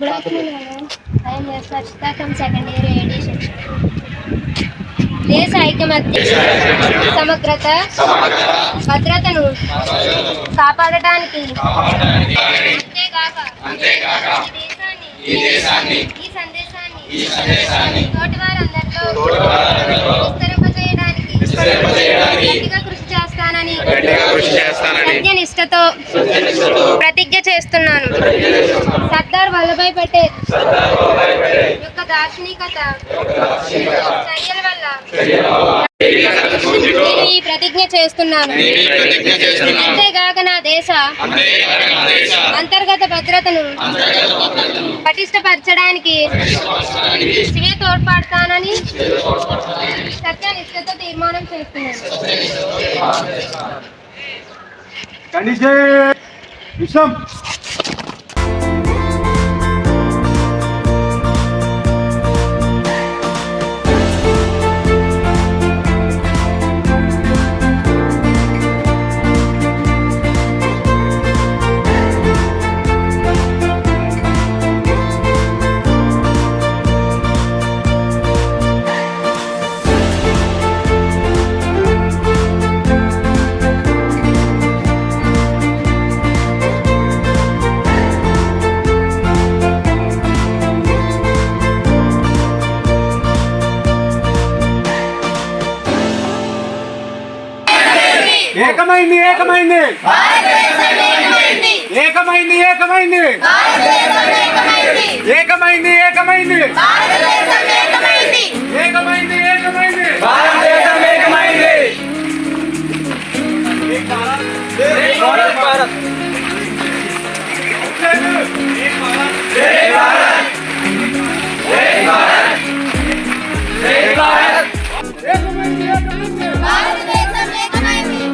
Good afternoon, madam. I am Sarshita from second year AD section. దేశ ఐకమత్య సమగ్రత భద్రతను కాపాడటానికి అంతేగాక ఈ దేశాన్ని ఈ సందేశాన్ని తోటి వారందరిలో విస్తరింపజేయడానికి గట్టిగా కృషి చేస్తానని నిష్ఠతో ప్రతిజ్ఞ చేస్తున్నాను. సర్దార్ వల్లభాయ్ పటేల్ యొక్క దార్శనికత చర్యల వల్ల నేను ఈ ప్రతిజ్ఞ చేస్తున్నాను. అంతేగాక నా దేశ అంతర్గత భద్రతను పటిష్టపరచడానికి స్వీయ తోడ్పడతానని సత్యనిష్టతో తీర్మానం చేస్తున్నాను. ఏకమైంది ఏకమైంది ఏకమైంది ఏకమైంది ఏకమైంది ఏకమైంది ఏకమైంది ఏకమైంది భారతదేశం ఏకమైంది. భారత్ భారత్ జై భారత్ జై భారత్ జై భారత్ ఏకమైంది ఏకమైంది భారతదేశం ఏకమైంది.